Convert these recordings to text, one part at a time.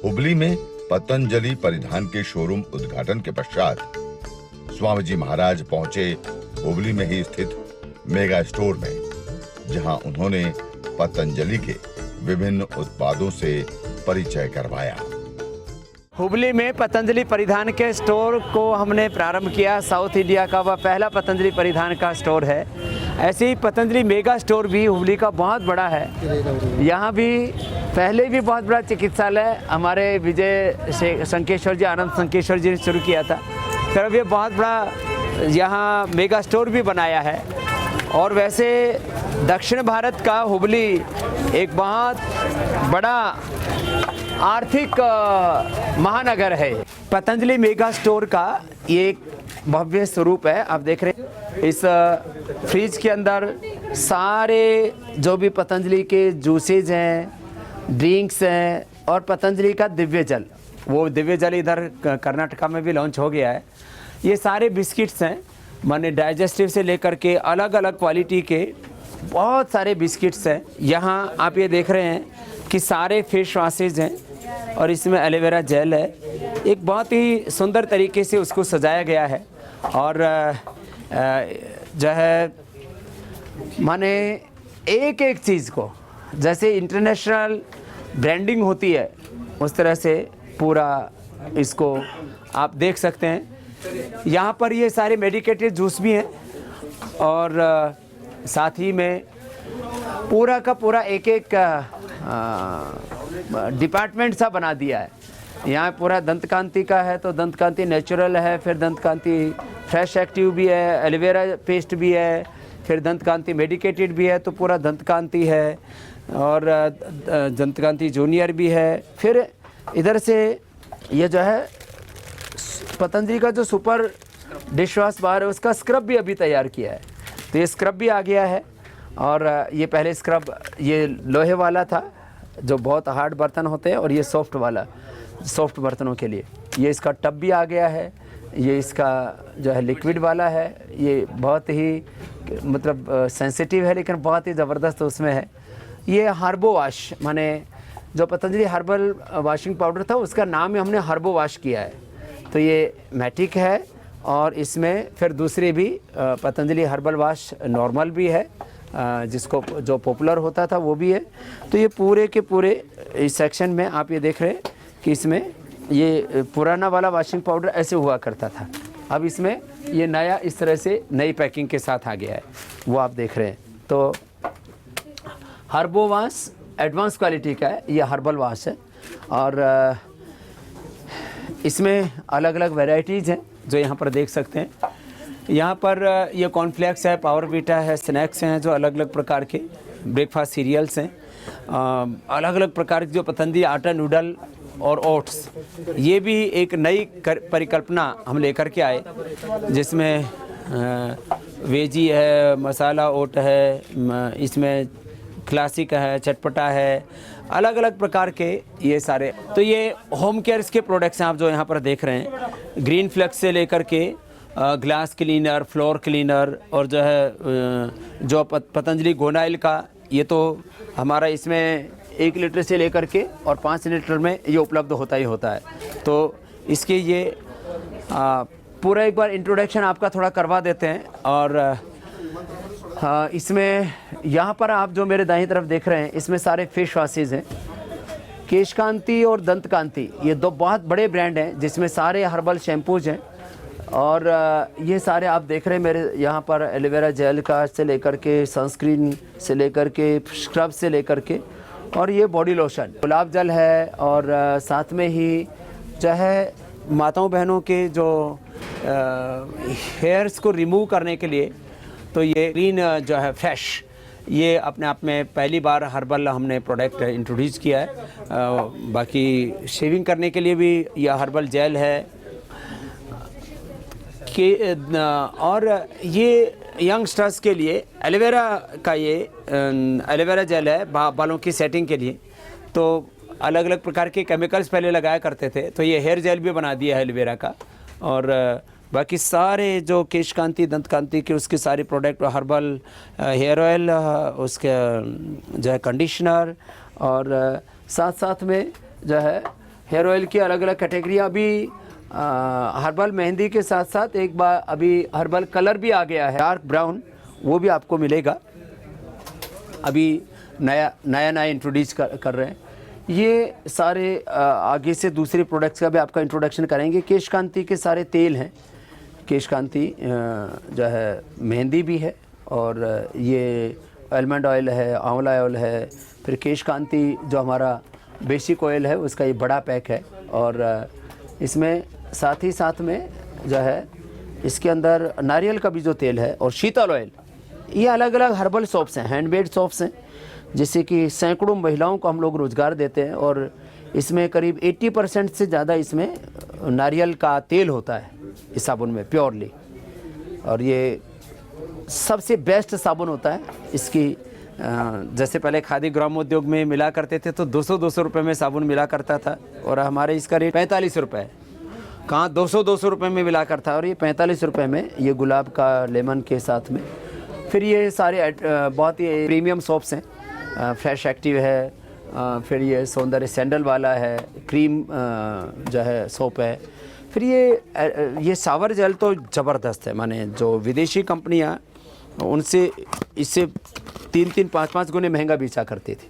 हुबली में पतंजलि परिधान के शोरूम उद्घाटन के पश्चात स्वामी जी महाराज पहुंचे हुबली में ही स्थित मेगा स्टोर में, जहां उन्होंने पतंजलि के विभिन्न उत्पादों से परिचय करवाया। हुबली में पतंजलि परिधान के स्टोर को हमने प्रारंभ किया। साउथ इंडिया का वह पहला पतंजलि परिधान का स्टोर है। ऐसे ही पतंजलि मेगा स्टोर भी हुबली का बहुत बड़ा है। यहाँ भी पहले भी बहुत बड़ा चिकित्सालय हमारे विजय संकेश्वर जी, आनंद संकेश्वर जी ने शुरू किया था। फिर अब ये बहुत बड़ा यहाँ मेगा स्टोर भी बनाया है। और वैसे दक्षिण भारत का हुबली एक बहुत बड़ा आर्थिक महानगर है। पतंजलि मेगा स्टोर का ये एक भव्य स्वरूप है। आप देख रहे हैं इस फ्रिज के अंदर सारे जो भी पतंजलि के जूसेज हैं, ड्रिंक्स हैं और पतंजलि का दिव्य जल, वो दिव्य जल इधर कर्नाटका में भी लॉन्च हो गया है। ये सारे बिस्किट्स हैं, माने डाइजेस्टिव से लेकर के अलग अलग क्वालिटी के बहुत सारे बिस्किट्स हैं। यहाँ आप ये देख रहे हैं कि सारे फेस वॉशेज हैं और इसमें एलोवेरा जेल है। एक बहुत ही सुंदर तरीके से उसको सजाया गया है। और जो है माने एक एक चीज़ को जैसे इंटरनेशनल ब्रांडिंग होती है उस तरह से पूरा इसको आप देख सकते हैं। यहाँ पर ये सारे मेडिकेटेड जूस भी हैं और साथ ही में पूरा का पूरा एक एक डिपार्टमेंट सा बना दिया है। यहाँ पूरा दंतकांति का है तो दंतकांति नेचुरल है, फिर दंतकांति फ्रेश एक्टिव भी है, एलोवेरा पेस्ट भी है, फिर दंतकांति मेडिकेटेड भी है तो पूरा दंतकांति है, और दंतकांति जूनियर भी है। फिर इधर से ये जो है पतंजलि का जो सुपर डिशवॉश बार है उसका स्क्रब भी अभी तैयार किया है। तो ये स्क्रब भी आ गया है। और ये पहले स्क्रब ये लोहे वाला था जो बहुत हार्ड बर्तन होते हैं, और ये सॉफ्ट वाला सॉफ्ट बर्तनों के लिए। ये इसका टब भी आ गया है। ये इसका जो है लिक्विड वाला है। ये बहुत ही मतलब सेंसिटिव है लेकिन बहुत ही ज़बरदस्त उसमें है। ये हर्बो वॉश, माने जो पतंजलि हर्बल वॉशिंग पाउडर था उसका नाम ही हमने हर्बो वॉश किया है। तो ये मैटिक है और इसमें फिर दूसरी भी पतंजलि हर्बल वॉश नॉर्मल भी है, जिसको जो पॉपुलर होता था वो भी है। तो ये पूरे के पूरे इस सेक्शन में आप ये देख रहे हैं कि इसमें ये पुराना वाला वॉशिंग पाउडर ऐसे हुआ करता था, अब इसमें ये नया इस तरह से नई पैकिंग के साथ आ गया है, वो आप देख रहे हैं। तो हर्बो वॉश एडवांस क्वालिटी का है, ये हर्बल वॉश है। और इसमें अलग अलग वैरायटीज़ हैं जो यहाँ पर देख सकते हैं। यहाँ पर ये कॉर्नफ्लेक्स है, पावर बीटा है, स्नैक्स हैं जो अलग अलग प्रकार के, ब्रेकफास्ट सीरियल्स हैं, अलग अलग प्रकार के जो पतंजलि आटा नूडल और ओट्स, ये भी एक नई परिकल्पना हम लेकर के आए, जिसमें वेजी है, मसाला ओट है, इसमें क्लासिक है, चटपटा है, अलग अलग प्रकार के ये सारे। तो ये होम केयर्स के प्रोडक्ट्स हैं आप जो यहाँ पर देख रहे हैं। ग्रीन फ्लेक्स से लेकर के ग्लास क्लीनर, फ्लोर क्लीनर, और जो है जो पतंजलि गोनाइल का, ये तो हमारा इसमें 1 लीटर से लेकर के और 5 लीटर में ये उपलब्ध होता ही होता है। तो इसके ये पूरा एक बार इंट्रोडक्शन आपका थोड़ा करवा देते हैं। और इसमें यहाँ पर आप जो मेरे दाईं तरफ देख रहे हैं इसमें सारे फेस वॉशेज़ हैं। केशकांति और दंतकांति ये दो बहुत बड़े ब्रांड हैं जिसमें सारे हर्बल शैम्पूज हैं। और ये सारे आप देख रहे हैं मेरे यहाँ पर एलोवेरा जेल का से लेकर के, सनस्क्रीन से लेकर के, स्क्रब से लेकर के, और ये बॉडी लोशन, गुलाब जल है। और साथ में ही जो है माताओं बहनों के जो हेयर्स को रिमूव करने के लिए, तो ये ग्रीन जो है फ्रेश, ये अपने आप में पहली बार हर्बल हमने प्रोडक्ट इंट्रोड्यूस किया है। बाकी शेविंग करने के लिए भी यह हर्बल जेल है कि, और ये यंगस्टर्स के लिए एलोवेरा का ये एलोवेरा जेल है बालों की सेटिंग के लिए। तो अलग अलग प्रकार के केमिकल्स पहले लगाया करते थे, तो ये हेयर जेल भी बना दिया है एलोवेरा का। और बाकी सारे जो केशकांति दंतकांति के उसके सारे प्रोडक्ट, हर्बल हेयर ऑयल, उसके जो है कंडीशनर, और साथ साथ में जो है हेयर ऑयल की अलग अलग कैटेगरी अभी हर्बल मेहंदी के साथ साथ एक बार अभी हर्बल कलर भी आ गया है, डार्क ब्राउन, वो भी आपको मिलेगा। अभी नया इंट्रोड्यूस कर रहे हैं। ये सारे आगे से दूसरे प्रोडक्ट्स का भी आपका इंट्रोडक्शन करेंगे। केश कांति के सारे तेल हैं। केश कांति जो है मेहंदी भी है, और ये आलमंड ऑयल है, आंवला ऑयल है, फिर केश कांति जो हमारा बेसिक ऑयल है उसका ये बड़ा पैक है। और इसमें साथ ही साथ में जो है इसके अंदर नारियल का भी जो तेल है और शीतल ऑयल, ये अलग अलग हर्बल सोप्स हैं, हैंडमेड सोप्स हैं, जिससे कि सैकड़ों महिलाओं को हम लोग रोज़गार देते हैं। और इसमें करीब 80% से ज़्यादा इसमें नारियल का तेल होता है इस साबुन में प्योरली, और ये सबसे बेस्ट साबुन होता है। इसकी जैसे पहले खादी ग्रामोद्योग में मिला करते थे तो 200 रुपये में साबुन मिला करता था, और हमारे इसका रेट 45 रुपये है। कहाँ 200 रुपये में मिला करता, और ये 45 रुपये में ये गुलाब का लेमन के साथ में। फिर ये सारे बहुत ही प्रीमियम सोप्स हैं। फ्रेश एक्टिव है, फिर ये सौंदर्य सैंडल वाला है, क्रीम जो है सोप है। फिर ये सावर जेल तो ज़बरदस्त है, माने जो विदेशी कंपनियां उनसे इससे 3-5 गुने महंगा बेचा करती थी।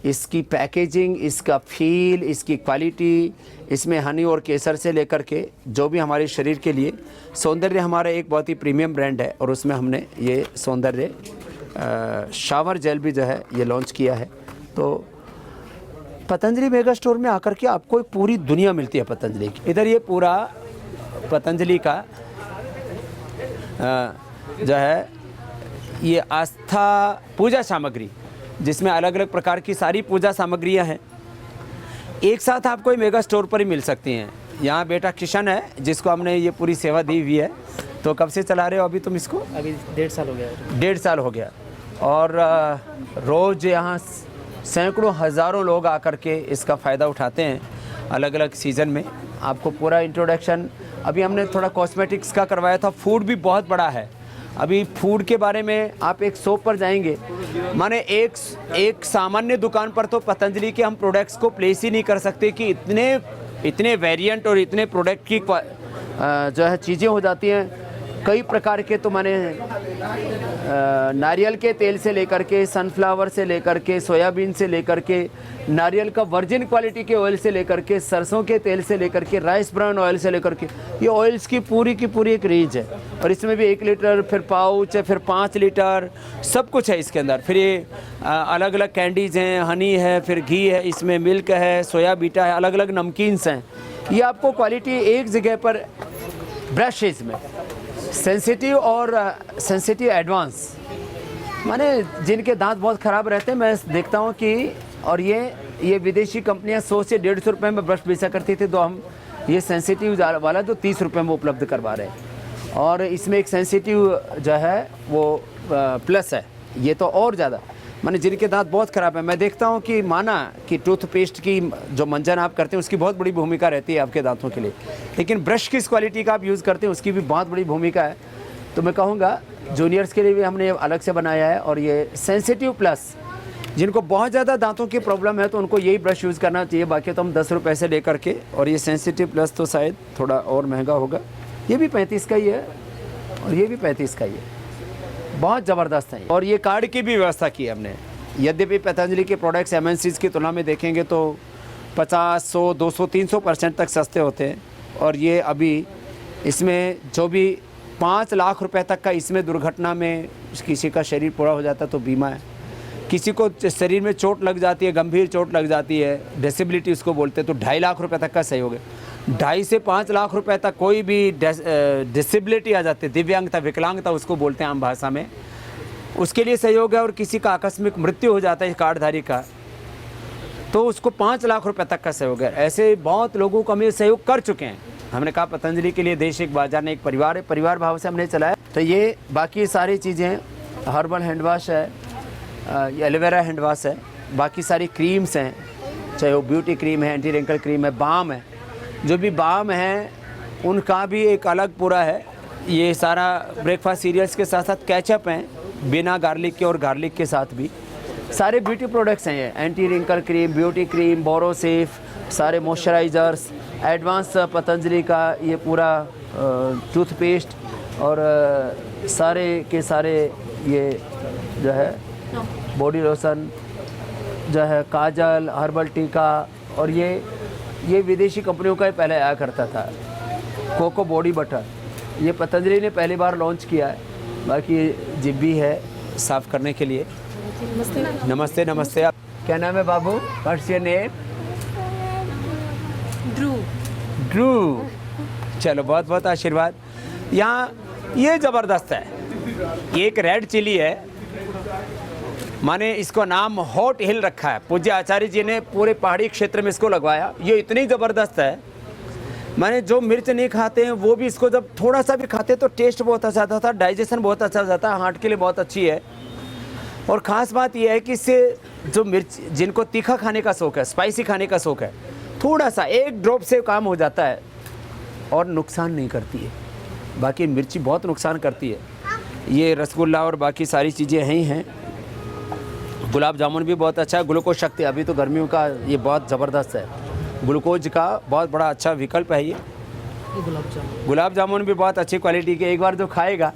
इसकी पैकेजिंग, इसका फील, इसकी क्वालिटी, इसमें हनी और केसर से लेकर के जो भी हमारे शरीर के लिए सौंदर्य, हमारा एक बहुत ही प्रीमियम ब्रांड है, और उसमें हमने ये सौंदर्य शावर जेल भी जो है ये लॉन्च किया है। तो पतंजलि मेगा स्टोर में आकर के आपको एक पूरी दुनिया मिलती है पतंजलि की। इधर ये पूरा पतंजलि का जो है ये आस्था पूजा सामग्री, जिसमें अलग अलग प्रकार की सारी पूजा सामग्रियां हैं, एक साथ आपको ये मेगा स्टोर पर ही मिल सकती हैं। यहाँ बेटा किशन है जिसको हमने ये पूरी सेवा दी हुई है। तो कब से चला रहे हो अभी तुम इसको? अभी 1.5 साल हो गया। 1.5 साल हो गया। और रोज़ यहाँ सैकड़ों हज़ारों लोग आकर के इसका फ़ायदा उठाते हैं अलग अलग सीज़न में। आपको पूरा इंट्रोडक्शन अभी हमने थोड़ा कॉस्मेटिक्स का करवाया था। फूड भी बहुत बड़ा है। अभी फूड के बारे में आप एक शॉप पर जाएंगे, माने एक सामान्य दुकान पर तो पतंजलि के हम प्रोडक्ट्स को प्लेस ही नहीं कर सकते कि इतने वेरिएंट और इतने प्रोडक्ट की जो है चीज़ें हो जाती हैं। कई प्रकार के, तो माने नारियल के तेल से लेकर के, सनफ्लावर से लेकर के, सोयाबीन से लेकर के, नारियल का वर्जिन क्वालिटी के ऑयल से लेकर के, सरसों के तेल से लेकर के, राइस ब्राउन ऑयल से लेकर के, ये ऑयल्स की पूरी एक रेंज है। और इसमें भी 1 लीटर, फिर पाउच है, फिर 5 लीटर, सब कुछ है इसके अंदर। फिर ये अलग अलग कैंडीज़ हैं, हनी है, फिर घी है, इसमें मिल्क है, सोया बीटा है, अलग अलग नमकीन्स हैं। ये आपको क्वालिटी एक जगह पर ब्रशेज़ में सेंसिटिव और सेंसिटिव एडवांस, माने जिनके दांत बहुत ख़राब रहते हैं, मैं देखता हूँ कि, और ये विदेशी कंपनियाँ 100 से 150 रुपये में ब्रश बेचा करती थी, तो हम ये सेंसिटिव वाला तो 30 रुपये में उपलब्ध करवा रहे हैं। और इसमें एक सेंसिटिव जो है वो प्लस है, ये तो और ज़्यादा, माने जिनके दांत बहुत ख़राब है। मैं देखता हूँ कि माना कि टूथपेस्ट की जो मंजन आप करते हैं उसकी बहुत बड़ी भूमिका रहती है आपके दांतों के लिए, लेकिन ब्रश किस क्वालिटी का आप यूज़ करते हैं उसकी भी बहुत बड़ी भूमिका है। तो मैं कहूँगा जूनियर्स के लिए भी हमने अलग से बनाया है। और ये सेंसिटिव प्लस, जिनको बहुत ज़्यादा दांतों की प्रॉब्लम है तो उनको यही ब्रश यूज़ करना चाहिए। बाकी तो हम 10 रुपये से लेकर के, और ये सेंसिटिव प्लस तो शायद थोड़ा और महंगा होगा। ये भी 35 का ही है, और ये भी 35 का ही है। बहुत ज़बरदस्त है। और ये कार्ड की भी व्यवस्था की है हमने। यद्यपि पतंजलि के प्रोडक्ट्स MNCs की तुलना में देखेंगे तो 50, 100, 200, 300% तक सस्ते होते हैं, और ये अभी इसमें जो भी 5 लाख रुपए तक का, इसमें दुर्घटना में किसी का शरीर पूरा हो जाता है तो बीमा है। किसी को शरीर में चोट लग जाती है, गंभीर चोट लग जाती है, डिसेबिलिटी उसको बोलते हैं, तो 2.5 लाख रुपए तक का सहयोग है। 2.5 से 5 लाख रुपए तक कोई भी डिसेबिलिटी आ जाती है, दिव्यांगता, विकलांगता उसको बोलते हैं आम भाषा में, उसके लिए सहयोग है। और किसी का आकस्मिक मृत्यु हो जाता है कार्डधारी का, तो उसको 5 लाख रुपए तक का सहयोग है। ऐसे बहुत लोगों को हम ये सहयोग कर चुके हैं। हमने कहा पतंजलि के लिए देश एक बाजार ने एक परिवार है, परिवार भाव से हमने चलाया। तो ये बाकी सारी चीज़ें, हर्बल हैंड वाश है, एलोवेरा हैंड वाश है, बाकी सारी क्रीम्स हैं, चाहे वो ब्यूटी क्रीम है, एंटी रिंकल क्रीम है, बाम है, जो भी बाम है उनका भी एक अलग पूरा है। ये सारा ब्रेकफास्ट सीरियल्स के साथ साथ कैचअप हैं, बिना गार्लिक के और गार्लिक के साथ भी सारे ब्यूटी प्रोडक्ट्स हैं। ये anti wrinkle cream, beauty cream, बोरोसिफ, सारे मॉइस्चराइज़र्स, एडवांस पतंजलि का ये पूरा टूथपेस्ट और सारे के सारे ये जो है बॉडी लोशन, जो है काजल, हर्बल टीका, और ये विदेशी कंपनियों का ही पहले आया करता था। कोको बॉडी बटर ये पतंजलि ने पहली बार लॉन्च किया है। बाकी जिप भी है साफ़ करने के लिए। नमस्ते नमस्ते। आप क्या नाम है बाबू? What's your name? ड्रू। चलो बहुत बहुत आशीर्वाद। यहाँ ये ज़बरदस्त है, ये एक रेड चिली है, माने इसको नाम हॉट हिल रखा है। पूज्य आचार्य जी ने पूरे पहाड़ी क्षेत्र में इसको लगवाया। ये इतनी ज़बरदस्त है, माने जो मिर्च नहीं खाते हैं वो भी इसको जब थोड़ा सा भी खाते हैं तो टेस्ट बहुत अच्छा आता था, डाइजेशन बहुत अच्छा हो जाता है, हार्ट के लिए बहुत अच्छी है। और ख़ास बात यह है कि इससे जो मिर्च, जिनको तीखा खाने का शौक़ है, स्पाइसी खाने का शौक़ है, थोड़ा सा एक ड्रॉप से काम हो जाता है और नुकसान नहीं करती है। बाकी मिर्ची बहुत नुकसान करती है। ये रसगुल्ला और बाकी सारी चीज़ें ही हैं। गुलाब जामुन भी बहुत अच्छा है। ग्लूकोज शक्ति, अभी तो गर्मियों का ये बहुत ज़बरदस्त है, ग्लूकोज का बहुत बड़ा अच्छा विकल्प है ये। गुलाब जामुन भी बहुत अच्छी क्वालिटी के, एक बार जो खाएगा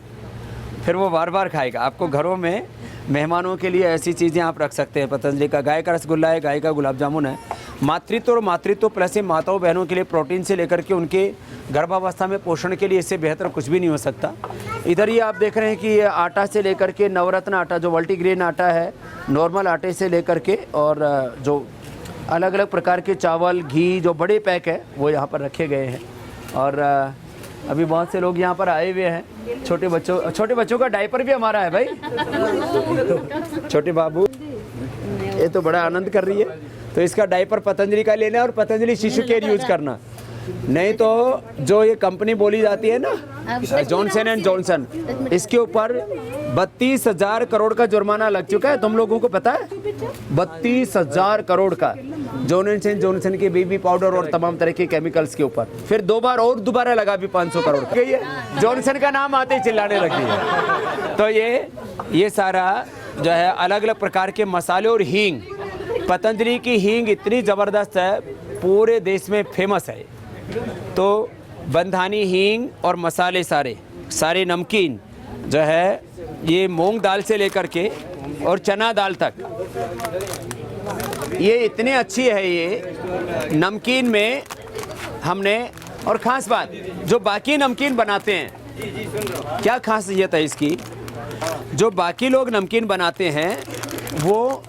फिर वो बार बार खाएगा। आपको घरों में मेहमानों के लिए ऐसी चीज़ें आप रख सकते हैं। पतंजलि का गाय का रसगुल्ला है, गाय का गुलाब जामुन है। मातृत्व और मातृत्व प्लस से माताओं बहनों के लिए प्रोटीन से लेकर के उनके गर्भावस्था में पोषण के लिए इससे बेहतर कुछ भी नहीं हो सकता। इधर ये आप देख रहे हैं कि ये आटा से लेकर के नवरत्न आटा, जो मल्टीग्रेन आटा है, नॉर्मल आटे से लेकर के और जो अलग अलग प्रकार के चावल, घी, जो बड़े पैक है वो यहाँ पर रखे गए हैं। और अभी बहुत से लोग यहाँ पर आए हुए हैं। छोटे बच्चों का डायपर भी हमारा है भाई। छोटे बाबू ये तो बड़ा आनंद कर रही है, तो इसका डायपर पतंजलि का लेना और पतंजलि शिशु केयर यूज करना। नहीं तो जो ये कंपनी बोली जाती है ना, जॉनसन एंड जॉनसन, इसके ऊपर 32,000 करोड़ का जुर्माना लग चुका है। तुम लोगों को पता है? 32,000 करोड़ का जॉनसन के बेबी पाउडर और तमाम तरह के केमिकल्स के ऊपर। फिर दो बार और दोबारा लगा भी 500 करोड़ गई है। जॉनसन का नाम आते ही चिल्लाने लगी है। तो ये सारा जो है अलग अलग प्रकार के मसाले और हींग, पतंजलि की हींग इतनी ज़बरदस्त है, पूरे देश में फेमस है। तो बंधानी हींग और मसाले सारे नमकीन जो है, ये मूंग दाल से लेकर के और चना दाल तक, ये इतनी अच्छी है ये नमकीन में हमने। और ख़ास बात, जो बाकी नमकीन बनाते हैं, क्या खासियत है इसकी? जो बाकी लोग नमकीन बनाते हैं वो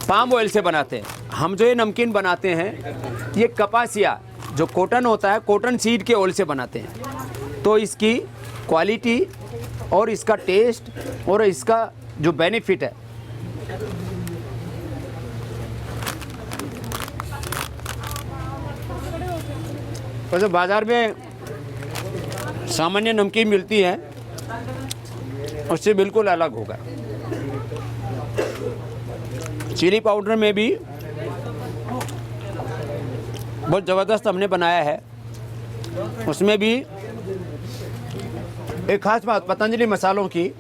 पाम ऑयल से बनाते हैं। हम जो ये नमकीन बनाते हैं ये कपासिया, जो कॉटन होता है, कॉटन सीड के ऑयल से बनाते हैं। तो इसकी क्वालिटी और इसका टेस्ट और इसका जो बेनिफिट है, वैसे बाज़ार में सामान्य नमकीन मिलती है उससे बिल्कुल अलग होगा। चिली पाउडर में भी बहुत ज़बरदस्त हमने बनाया है। उसमें भी एक ख़ास बात, पतंजलि मसालों की,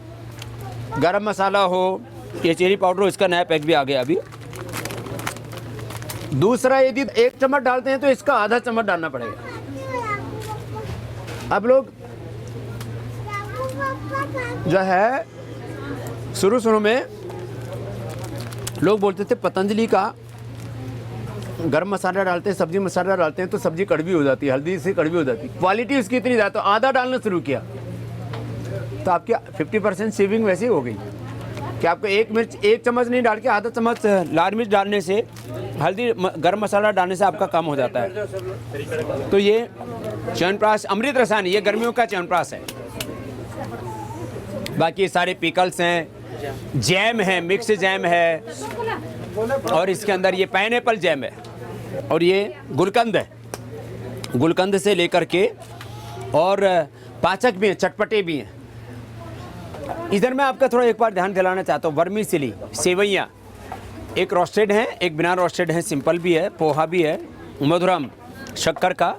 गरम मसाला हो, ये चिली पाउडर हो, इसका नया पैक भी आ गया अभी। दूसरा, यदि 1 चम्मच डालते हैं तो इसका आधा चम्मच डालना पड़ेगा। अब लोग जो है शुरू में लोग बोलते थे पतंजलि का गरम मसाला डालते हैं, सब्जी मसाला डालते हैं तो सब्जी कड़वी हो जाती है, हल्दी से कड़वी हो जाती है, क्वालिटी उसकी इतनी ज़्यादा। तो आधा डालना शुरू किया तो आपकी 50% सेविंग वैसे ही हो गई कि आपको 1 चम्मच नहीं डाल के आधा चम्मच लाल मिर्च डालने से, हल्दी, गरम मसाला डालने से आपका काम हो जाता है। तो ये च्यवनप्राश, अमृत रसायन, ये गर्मियों का च्यवनप्राश है। बाकी सारे पिकल्स हैं, जैम है, मिक्स जैम है, और इसके अंदर ये पाइनएप्पल जैम है, और ये गुलकंद है। गुलकंद से लेकर के और पाचक भी हैं, चटपटे भी हैं। इधर मैं आपका थोड़ा एक बार ध्यान दिलाना चाहता हूँ, वर्मीसिली सेवैयाँ, एक रोस्टेड है, एक बिना रोस्टेड है, सिंपल भी है, पोहा भी है, मधुरम शक्कर का,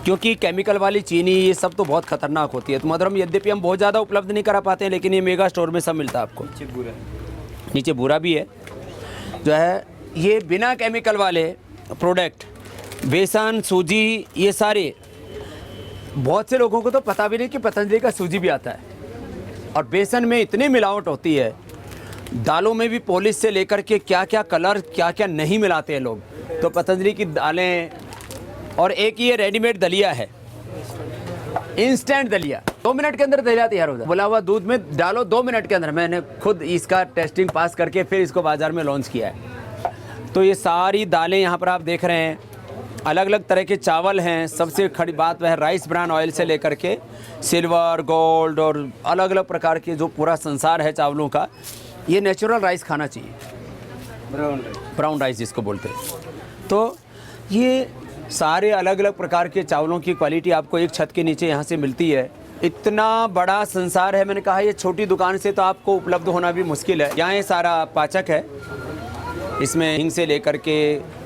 क्योंकि केमिकल वाली चीनी ये सब तो बहुत खतरनाक होती है। तो मधुरम यद्यपि हम बहुत ज़्यादा उपलब्ध नहीं करा पाते हैं, लेकिन ये मेगा स्टोर में सब मिलता है आपको। नीचे बूरा भी है जो है, ये बिना केमिकल वाले प्रोडक्ट बेसन, सूजी, ये सारे बहुत से लोगों को तो पता भी नहीं कि पतंजलि का सूजी भी आता है। और बेसन में इतनी मिलावट होती है, दालों में भी पॉलिश से लेकर के क्या क्या कलर क्या क्या नहीं मिलाते हैं लोग। तो पतंजलि की दालें, और एक ये रेडीमेड दलिया है, इंस्टेंट दलिया, 2 मिनट के अंदर दलिया तैयार हो जाता है। बुला हुआ दूध में डालो 2 मिनट के अंदर। मैंने खुद इसका टेस्टिंग पास करके फिर इसको बाज़ार में लॉन्च किया है। तो ये सारी दालें यहाँ पर आप देख रहे हैं, अलग अलग तरह के चावल हैं। सबसे खड़ी बात वह है राइस ब्रान ऑयल से लेकर के सिल्वर, गोल्ड और अलग अलग प्रकार के जो पूरा संसार है चावलों का, ये नेचुरल राइस खाना चाहिए, ब्राउन राइस जिसको बोलते हैं। तो ये सारे अलग अलग प्रकार के चावलों की क्वालिटी आपको एक छत के नीचे यहाँ से मिलती है। इतना बड़ा संसार है, मैंने कहा ये छोटी दुकान से तो आपको उपलब्ध होना भी मुश्किल है। यहाँ ये सारा पाचक है, इसमें हिंग से लेकर के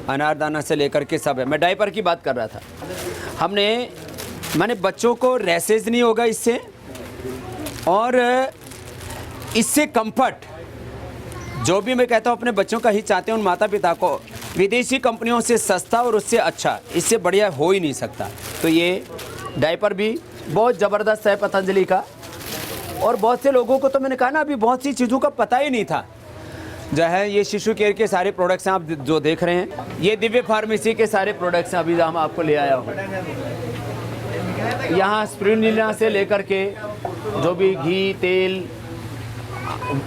अनारदाना से लेकर के सब है। मैं डायपर की बात कर रहा था। मैंने बच्चों को रैसेज नहीं होगा इससे, और इससे कंफर्ट जो भी मैं कहता हूँ अपने बच्चों का ही चाहते हैं उन माता पिता को, विदेशी कंपनियों से सस्ता और उससे अच्छा, इससे बढ़िया हो ही नहीं सकता। तो ये डायपर भी बहुत ज़बरदस्त है पतंजलि का। और बहुत से लोगों को तो मैंने कहा ना अभी बहुत सी चीज़ों का पता ही नहीं था। जो है ये शिशु केयर के सारे प्रोडक्ट्स हैं आप जो देख रहे हैं, ये दिव्य फार्मेसी के सारे प्रोडक्ट्स हैं। अभी हम आपको ले आया हूँ। यहाँ स्पिरुलिना से लेकर के जो भी घी, तेल,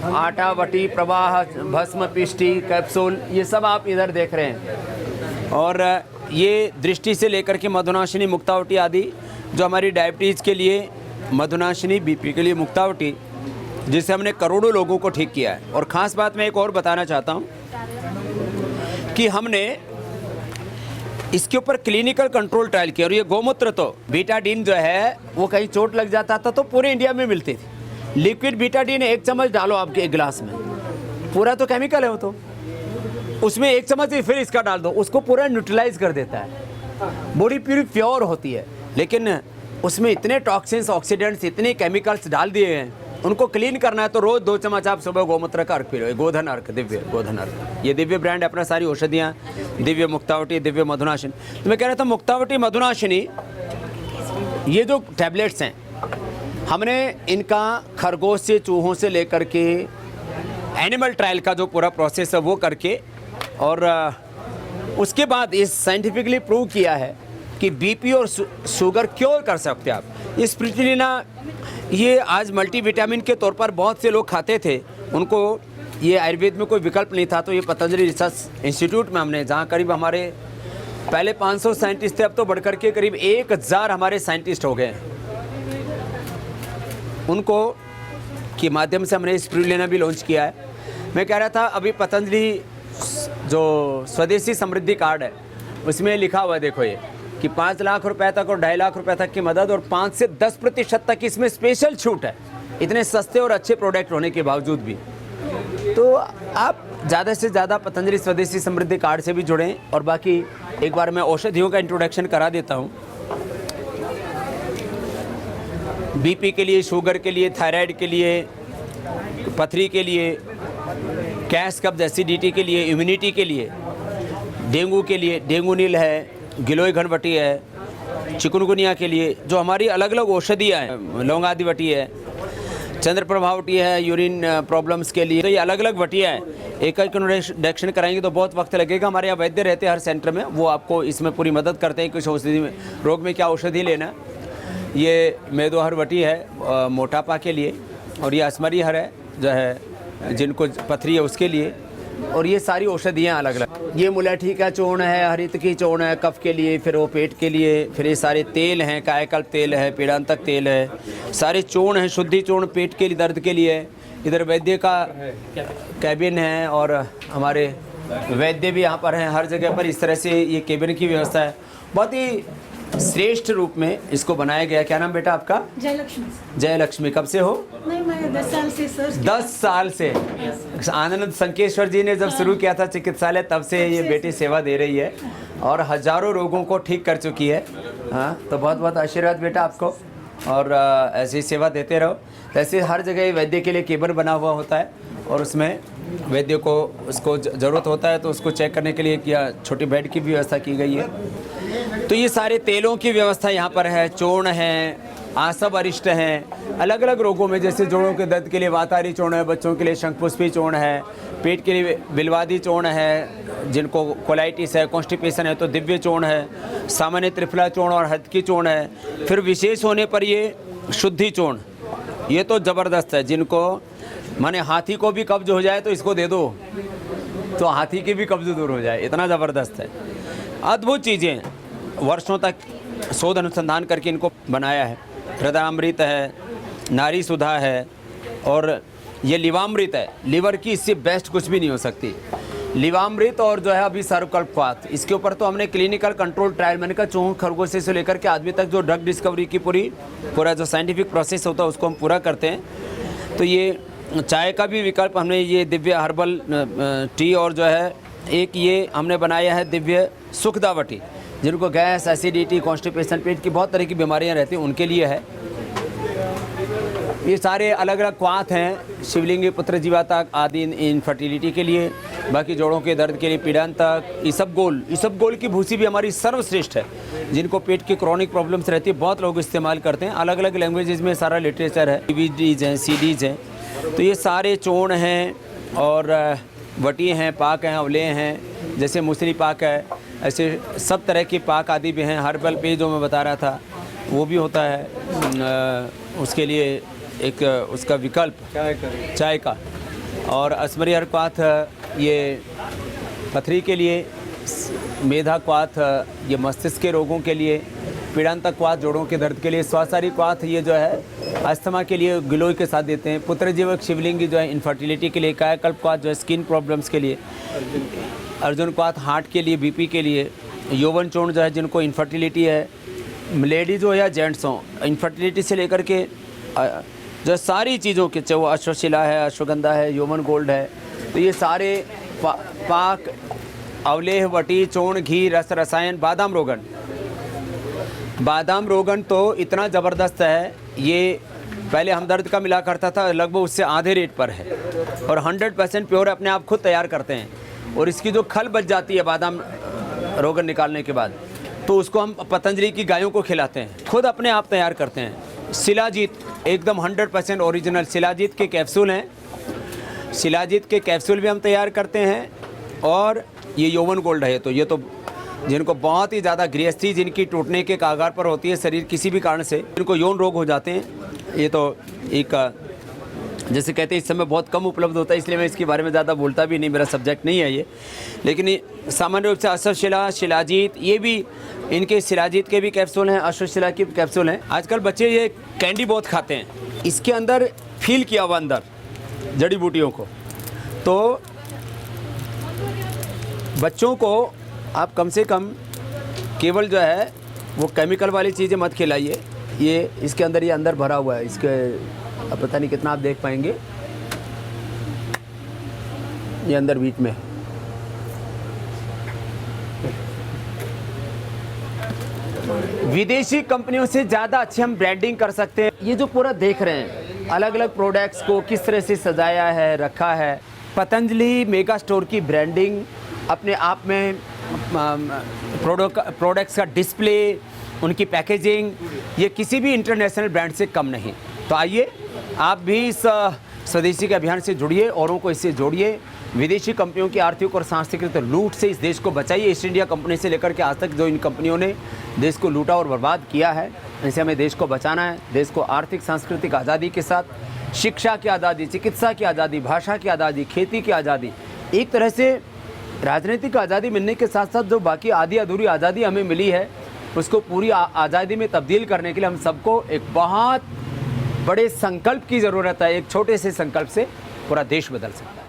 आटा, वटी, प्रवाह, भस्म, पिष्टी, कैप्सूल, ये सब आप इधर देख रहे हैं। और ये दृष्टि से लेकर के मधुनाशिनी, मुक्तावटी आदि जो हमारी डायबिटीज़ के लिए, मधुनाशिनी, बीपी के लिए मुक्तावटी, जिससे हमने करोड़ों लोगों को ठीक किया है। और ख़ास बात मैं एक और बताना चाहता हूँ कि हमने इसके ऊपर क्लिनिकल कंट्रोल ट्रायल किया। और ये गोमूत्र तो बीटाडीन जो है वो कहीं चोट लग जाता था तो पूरे इंडिया में मिलती थी। लिक्विड बीटाडीन 1 चम्मच डालो आपके एक गिलास में, पूरा तो केमिकल है वो, तो उसमें 1 चम्मच ही फिर इसका डाल दो, उसको पूरा न्यूट्रलाइज कर देता है। बॉडी पूरी प्योर होती है, लेकिन उसमें इतने टॉक्सिन्स, ऑक्सीडेंट्स, इतने केमिकल्स डाल दिए हैं। उनको क्लीन करना है तो रोज़ 2 चम्मच आप सुबह गोमूत्र का अर्क पी लो। गोधन अर्क, दिव्य गोधन अर्क, ये दिव्य ब्रांड है अपना। सारी औषधियाँ, दिव्य मुक्तावटी, दिव्य मधुनाशिनी। तो मैं कह रहा था मुक्तावटी, मधुनाशिनी, ये जो टैबलेट्स हैं हमने इनका खरगोश से, चूहों से लेकर के एनिमल ट्रायल का जो पूरा प्रोसेस है वो करके, और उसके बाद इस साइंटिफिकली प्रूव किया है कि बीपी और शुगर क्योर कर सकते हैं आप। ये स्पिरुलिना, ये आज मल्टीविटामिन के तौर पर बहुत से लोग खाते थे, उनको ये आयुर्वेद में कोई विकल्प नहीं था। तो ये पतंजलि रिसर्च इंस्टीट्यूट में हमने, जहाँ करीब हमारे पहले 500 साइंटिस्ट थे, अब तो बढ़कर के करीब 1000 हमारे साइंटिस्ट हो गए हैं। उनको के माध्यम से हमने स्पिरुलिना भी लॉन्च किया है। मैं कह रहा था अभी पतंजलि जो स्वदेशी समृद्धि कार्ड है उसमें लिखा हुआ है, देखो ये कि 5 लाख रुपए तक और 2.5 लाख रुपए तक की मदद, और 5 से 10% तक इसमें स्पेशल छूट है, इतने सस्ते और अच्छे प्रोडक्ट होने के बावजूद भी। तो आप ज़्यादा से ज़्यादा पतंजलि स्वदेशी समृद्धि कार्ड से भी जुड़ें। और बाकी एक बार मैं औषधियों का इंट्रोडक्शन करा देता हूँ। बीपी के लिए, शुगर के लिए, थायराइड के लिए, पथरी के लिए, गैस, कब्ज, एसिडिटी के लिए, इम्यूनिटी के लिए, डेंगू के लिए, डेंगू नील है, गिलोय घनवटी है, चिकुनगुनिया के लिए जो हमारी अलग अलग औषधियाँ हैं, लौंगादी वटी है, चंद्र प्रभावटी है, यूरिन प्रॉब्लम्स के लिए। तो ये अलग अलग वटियाँ हैं। एक इंट्रोडक्शन कराएंगे तो बहुत वक्त लगेगा। हमारे यहाँ वैद्य रहते हैं हर सेंटर में, वो आपको इसमें पूरी मदद करते हैं किस औषधि में, रोग में क्या औषधि लेना। ये मेदोहर वटी है मोटापा के लिए, और ये असमरी हर है जो है जिनको पथरी है उसके लिए। और ये सारी औषधियाँ अलग अलग, ये मुलैठी का चूर्ण है, हरित की चूर्ण है कफ के लिए, फिर वो पेट के लिए, फिर ये सारे तेल हैं, कायाकल्प तेल है, पीड़ांतक तेल है, सारे चूर्ण हैं, शुद्धि चूर्ण पेट के लिए, दर्द के लिए। इधर वैद्य का कैबिन है और हमारे वैद्य भी यहाँ पर हैं। हर जगह पर इस तरह से ये केबिन की व्यवस्था है। बहुत ही श्रेष्ठ रूप में इसको बनाया गया। क्या नाम बेटा आपका? जयलक्ष्मी। जयलक्ष्मी। कब से हो? नहीं, मैं 10 साल से सर। 10 साल से। आनंद संकेश्वर जी ने जब शुरू किया था चिकित्सालय, तब से ये बेटी सेवा दे रही है और हजारों रोगों को ठीक कर चुकी है। हाँ, तो बहुत बहुत आशीर्वाद बेटा आपको, और ऐसी सेवा देते रहो। ऐसे हर जगह वैद्य के लिए केबिन बना हुआ होता है, और उसमें वैद्य को उसको ज़रूरत होता है तो उसको चेक करने के लिए किया छोटी बेड की भी व्यवस्था की गई है। तो ये सारे तेलों की व्यवस्था यहाँ पर है। चूर्ण है, आसव अरिष्ट हैं, अलग अलग रोगों में, जैसे जोड़ों के दर्द के लिए वातारी चूर्ण है, बच्चों के लिए शंखपुष्पी चूर्ण है, पेट के लिए बिलवादी चूर्ण है, जिनको कोलाइटिस है, कॉन्स्टिपेशन है तो दिव्य चूर्ण है, सामान्य त्रिफला चूर्ण और हद की चूर्ण है। फिर विशेष होने पर ये शुद्धि चूर्ण, ये तो ज़बरदस्त है। जिनको माने हाथी को भी कब्ज हो जाए तो इसको दे दो तो हाथी की भी कब्ज दूर हो जाए, इतना ज़बरदस्त है। अद्भुत चीज़ें, वर्षों तक शोध अनुसंधान करके इनको बनाया है। हृदयामृत है, नारी सुधा है और ये लिवामृत है। लिवर की इससे बेस्ट कुछ भी नहीं हो सकती। लिवामृत और जो है अभी सर्वकल्पवात, इसके ऊपर तो हमने क्लिनिकल कंट्रोल ट्रायल, मैंने कहा चूहों खरगोश से लेकर के आदमी तक जो ड्रग डिस्कवरी की पूरा जो साइंटिफिक प्रोसेस होता है उसको हम पूरा करते हैं। तो ये चाय का भी विकल्प हमने ये दिव्य हर्बल टी, और जो है एक ये हमने बनाया है दिव्य सुखदावटी, जिनको गैस, एसिडिटी, कॉन्स्टिपेशन, पेट की बहुत तरह की बीमारियां रहती हैं उनके लिए है। ये सारे अलग अलग क्वाथ हैं, शिवलिंगी, पुत्र जीवाता आदि इनफर्टिलिटी के लिए, बाकी जोड़ों के दर्द के लिए पीड़ांतक, इसबगोल की भूसी भी हमारी सर्वश्रेष्ठ है। जिनको पेट की क्रॉनिक प्रॉब्लम्स रहती है बहुत लोग इस्तेमाल करते हैं। अलग अलग लैंग्वेजेस में सारा लिटरेचर है, डीवीडीज हैं, सीडीज हैं। तो ये सारे चूर्ण हैं और वटी हैं, पाक हैं, अवले हैं, जैसे मुसली पाक है, ऐसे सब तरह के पाक आदि भी हैं। हर्बल पे जो मैं बता रहा था वो भी होता है, उसके लिए एक उसका विकल्प चाय का। और असमरी हरक्वाथ ये पथरी के लिए, मेधा क्वाथ ये मस्तिष्क के रोगों के लिए, पीड़ांतक क्वाथ जोड़ों के दर्द के लिए, स्वासारी क्वाथ ये जो है अस्थमा के लिए गिलोय के साथ देते हैं, पुत्रजीवक शिवलिंगी जो है इनफर्टिलिटी के लिए, कायाकल्प क्वाथ जो है स्किन प्रॉब्लम्स के लिए, अर्जुन क्वाथ हार्ट के लिए, बीपी के लिए, यौवन चूर्ण जो है जिनको इनफर्टिलिटी है, लेडीज हो या जेंट्स हो, इनफर्टिलिटी से लेकर के जो सारी चीज़ों के, चाहे वो अश्वशिला है, अश्वगंधा है, यौवन गोल्ड है, तो ये सारे पाक, अवलेह, वटी, चूर्ण, घी, रस, रसायन, बादाम रोगन तो इतना ज़बरदस्त है। ये पहले हमदर्द का मिला करता था, लगभग उससे आधे रेट पर है और 100% प्योर अपने आप खुद तैयार करते हैं। और इसकी जो खल बच जाती है बादाम रोगन निकालने के बाद, तो उसको हम पतंजलि की गायों को खिलाते हैं, खुद अपने आप तैयार करते हैं। शिलाजीत एकदम 100% ओरिजिनल शिलाजीत के कैप्सूल हैं, शिलाजीत के कैप्सूल भी हम तैयार करते हैं। और ये यौवन गोल्ड है, तो ये तो जिनको बहुत ही ज़्यादा गृहस्थी, जिनकी टूटने के कागार पर होती है शरीर किसी भी कारण से, जिनको यौन रोग हो जाते हैं, ये तो एक जैसे कहते हैं इस समय बहुत कम उपलब्ध होता है, इसलिए मैं इसके बारे में ज़्यादा बोलता भी नहीं, मेरा सब्जेक्ट नहीं है ये। लेकिन सामान्य रूप से अश्वशिला, शिलाजीत, ये भी इनके शिलाजीत के भी कैप्सूल हैं, अश्वशिला के भी कैप्सूल हैं। आजकल बच्चे ये कैंडी बहुत खाते हैं, इसके अंदर फील किया हुआ अंदर जड़ी बूटियों को, तो बच्चों को आप कम से कम केवल जो है वो केमिकल वाली चीज़ें मत खिलाइए। ये इसके अंदर, ये अंदर भरा हुआ है, इसके अब पता नहीं कितना आप देख पाएंगे, ये अंदर बीच में विदेशी कंपनियों से ज़्यादा अच्छी हम ब्रांडिंग कर सकते हैं। ये जो पूरा देख रहे हैं, अलग अलग प्रोडक्ट्स को किस तरह से सजाया है, रखा है। पतंजलि मेगा स्टोर की ब्रांडिंग अपने आप में, प्रोडक्ट्स का डिस्प्ले, उनकी पैकेजिंग, ये किसी भी इंटरनेशनल ब्रांड से कम नहीं। तो आइए आप भी इस स्वदेशी के अभियान से जुड़िए, औरों को इससे जोड़िए। विदेशी कंपनियों की आर्थिक और सांस्कृतिक लूट से इस देश को बचाइए। ईस्ट इंडिया कंपनी से लेकर के आज तक जो इन कंपनियों ने देश को लूटा और बर्बाद किया है, इनसे हमें देश को बचाना है। देश को आर्थिक सांस्कृतिक आज़ादी के साथ शिक्षा की आज़ादी, चिकित्सा की आज़ादी, भाषा की आज़ादी, खेती की आज़ादी, एक तरह से राजनीतिक आज़ादी मिलने के साथ साथ जो बाकी आधी अधूरी आज़ादी हमें मिली है, उसको पूरी आज़ादी में तब्दील करने के लिए हम सबको एक बहुत बड़े संकल्प की ज़रूरत है। एक छोटे से संकल्प से पूरा देश बदल सकता है।